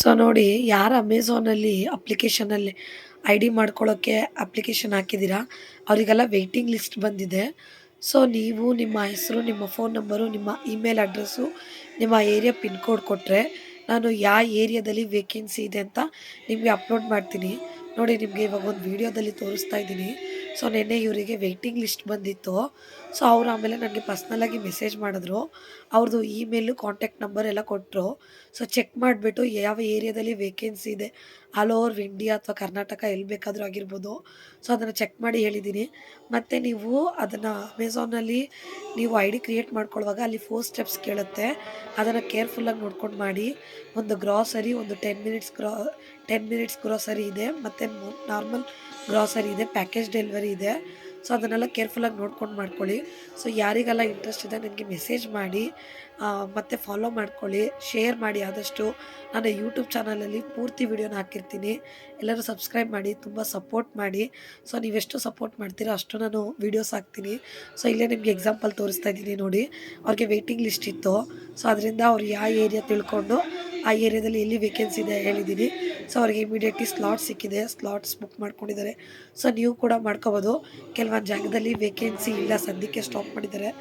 So ನೋಡಿ, ಯಾರು ಅಮೆಝಾನಲ್ಲಿ ಅಪ್ಲಿಕೇಶನಲ್ಲಿ ಐ ಡಿ ಮಾಡ್ಕೊಳ್ಳೋಕ್ಕೆ ಅಪ್ಲಿಕೇಶನ್ ಹಾಕಿದ್ದೀರಾ ಅವರಿಗೆಲ್ಲ ವೆಯ್ಟಿಂಗ್ ಲಿಸ್ಟ್ ಬಂದಿದೆ. ಸೊ ನೀವು ನಿಮ್ಮ ಹೆಸರು, ನಿಮ್ಮ ಫೋನ್ ನಂಬರು, ನಿಮ್ಮ ಇಮೇಲ್ ಅಡ್ರೆಸ್ಸು, ನಿಮ್ಮ ಏರಿಯಾ ಪಿನ್ ಕೋಡ್ ಕೊಟ್ಟರೆ ನಾನು ಯಾವ ಏರಿಯಾದಲ್ಲಿ ವೇಕೆನ್ಸಿ ಇದೆ ಅಂತ ನಿಮಗೆ ಅಪ್ಲೋಡ್ ಮಾಡ್ತೀನಿ. ನೋಡಿ, ನಿಮಗೆ ಇವಾಗ ಒಂದು ವೀಡಿಯೋದಲ್ಲಿ ತೋರಿಸ್ತಾ ಇದ್ದೀನಿ. ಸೊ ನಿನ್ನೆ ಇವರಿಗೆ ವೆಯ್ಟಿಂಗ್ ಲಿಸ್ಟ್ ಬಂದಿತ್ತು. ಸೊ ಅವರು ಆಮೇಲೆ ನನಗೆ ಪರ್ಸ್ನಲಾಗಿ ಮೆಸೇಜ್ ಮಾಡಿದ್ರು. ಅವ್ರದ್ದು ಇಮೇಲು, ಕಾಂಟ್ಯಾಕ್ಟ್ ನಂಬರ್ ಎಲ್ಲ ಕೊಟ್ಟರು. ಸೊ ಚೆಕ್ ಮಾಡಿಬಿಟ್ಟು ಯಾವ ಏರಿಯಾದಲ್ಲಿ ವೇಕೆನ್ಸಿ ಇದೆ, ಆಲ್ ಓವರ್ ಇಂಡಿಯಾ ಅಥವಾ ಕರ್ನಾಟಕ ಎಲ್ಲಿ ಬೇಕಾದರೂ ಆಗಿರ್ಬೋದು. ಸೊ ಅದನ್ನು ಚೆಕ್ ಮಾಡಿ ಹೇಳಿದ್ದೀನಿ. ಮತ್ತು ನೀವು ಅದನ್ನು ಅಮೆಝಾನಲ್ಲಿ ನೀವು ಐ ಡಿ ಕ್ರಿಯೇಟ್ ಮಾಡ್ಕೊಳ್ಳುವಾಗ ಅಲ್ಲಿ 4 ಸ್ಟೆಪ್ಸ್ ಕೇಳುತ್ತೆ. ಅದನ್ನು ಕೇರ್ಫುಲ್ಲಾಗಿ ನೋಡ್ಕೊಂಡು ಮಾಡಿ. ಒಂದು ಗ್ರಾಸರಿ, ಒಂದು 10 ಮಿನಿಟ್ಸ್ ಗ್ರಾಸರಿ ಇದೆ, ಮತ್ತು ನಾರ್ಮಲ್ ಗ್ರಾಸರಿ ಇದೆ, ಪ್ಯಾಕೇಜ್ ಡೆಲಿವರಿ ಇದೆ. ಸೊ ಅದನ್ನೆಲ್ಲ ಕೇರ್ಫುಲ್ಲಾಗಿ ನೋಡ್ಕೊಂಡು ಮಾಡ್ಕೊಳ್ಳಿ. ಸೊ ಯಾರಿಗೆಲ್ಲ ಇಂಟ್ರೆಸ್ಟ್ ಇದೆ ನನಗೆ ಮೆಸೇಜ್ ಮಾಡಿ, ಮತ್ತು ಫಾಲೋ ಮಾಡ್ಕೊಳ್ಳಿ, ಶೇರ್ ಮಾಡಿ ಆದಷ್ಟು. ನಾನು ಯೂಟ್ಯೂಬ್ ಚಾನಲಲ್ಲಿ ಪೂರ್ತಿ ವೀಡಿಯೋನ ಹಾಕಿರ್ತೀನಿ. ಎಲ್ಲರೂ ಸಬ್ಸ್ಕ್ರೈಬ್ ಮಾಡಿ, ತುಂಬ ಸಪೋರ್ಟ್ ಮಾಡಿ. ಸೊ ನೀವೆಷ್ಟು ಸಪೋರ್ಟ್ ಮಾಡ್ತೀರೋ ಅಷ್ಟು ನಾನು ವೀಡಿಯೋಸ್ ಹಾಕ್ತೀನಿ. ಸೊ ಇಲ್ಲೇ ನಿಮಗೆ ಎಕ್ಸಾಂಪಲ್ ತೋರಿಸ್ತಾ ಇದ್ದೀನಿ ನೋಡಿ. ಅವ್ರಿಗೆ ವೆಯ್ಟಿಂಗ್ ಲಿಸ್ಟ್ ಇತ್ತು. ಸೊ ಅದರಿಂದ ಅವ್ರು ಯಾವ ಏರಿಯಾ ತಿಳ್ಕೊಂಡು ಆ ಏರಿಯಾದಲ್ಲಿ ಎಲ್ಲಿ ವೇಕೆನ್ಸಿ ಇದೆ ಹೇಳಿದ್ದೀನಿ. ಸೊ ಅವ್ರಿಗೆ ಇಮಿಡಿಯೇಟ್ಲಿ ಸ್ಲಾಟ್ ಸಿಕ್ಕಿದೆ, ಸ್ಲಾಟ್ಸ್ ಬುಕ್ ಮಾಡ್ಕೊಂಡಿದ್ದಾರೆ. ಸೊ ನೀವು ಕೂಡ ಮಾಡ್ಕೋಬೋದು. ಕೆಲವೊಂದು ಜಾಗದಲ್ಲಿ ವೇಕೆನ್ಸಿ ಇಲ್ಲ, ಸದ್ಯಕ್ಕೆ ಸ್ಟಾಪ್ ಮಾಡಿದ್ದಾರೆ.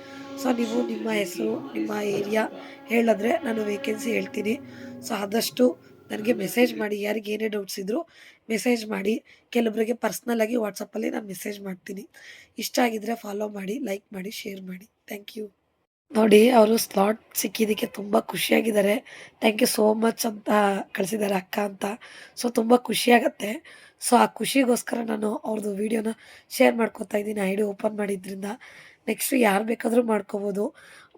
ಸೊ ನೀವು ನಿಮ್ಮ ಹೆಸರು, ನಿಮ್ಮ ಏರಿಯಾ ಹೇಳಿದ್ರೆ ನಾನು ವೇಕೆನ್ಸಿ ಹೇಳ್ತೀನಿ. ಸೊ ಆದಷ್ಟು ನನಗೆ ಮೆಸೇಜ್ ಮಾಡಿ, ಯಾರಿಗೆ ಏನೇ ಡೌಟ್ಸ್ ಇದ್ದರೂ ಮೆಸೇಜ್ ಮಾಡಿ. ಕೆಲವರಿಗೆ ಪರ್ಸ್ನಲಾಗಿ ವಾಟ್ಸಪ್ಪಲ್ಲಿ ನಾನು ಮೆಸೇಜ್ ಮಾಡ್ತೀನಿ. ಇಷ್ಟ ಆಗಿದ್ದರೆ ಫಾಲೋ ಮಾಡಿ, ಲೈಕ್ ಮಾಡಿ, ಶೇರ್ ಮಾಡಿ. Thank you. ನೋಡಿ, ಅವರು ಸ್ಲಾಟ್ ಸಿಕ್ಕಿದ್ದಕ್ಕೆ ತುಂಬ ಖುಷಿಯಾಗಿದ್ದಾರೆ. ಥ್ಯಾಂಕ್ ಯು ಸೋ ಮಚ್ ಅಂತ ಕಳಿಸಿದ್ದಾರೆ ಅಕ್ಕ ಅಂತ. ಸೊ ತುಂಬ ಖುಷಿಯಾಗತ್ತೆ. ಸೊ ಆ ಖುಷಿಗೋಸ್ಕರ ನಾನು ಅವ್ರದ್ದು ವೀಡಿಯೋನ ಶೇರ್ ಮಾಡ್ಕೊತಾ ಇದ್ದೀನಿ, ಐ ಡಿ ಓಪನ್ ಮಾಡಿದ್ರಿಂದ. ನೆಕ್ಸ್ಟು ಯಾರು ಬೇಕಾದರೂ ಮಾಡ್ಕೋಬೋದು.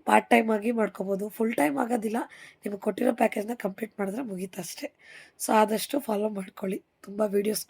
ಪಾರ್ಟ್ ಟೈಮ್ ಆಗಿ ಮಾಡ್ಕೋಬೋದು, ಫುಲ್ ಟೈಮ್ ಆಗೋದಿಲ್ಲ. ನಿಮಗೆ ಕೊಟ್ಟಿರೋ ಪ್ಯಾಕೇಜ್ನ ಕಂಪ್ಲೀಟ್ ಮಾಡಿದ್ರೆ ಮುಗೀತು ಅಷ್ಟೇ. ಸೊ ಆದಷ್ಟು ಫಾಲೋ ಮಾಡ್ಕೊಳ್ಳಿ. ತುಂಬ ವೀಡಿಯೋಸ್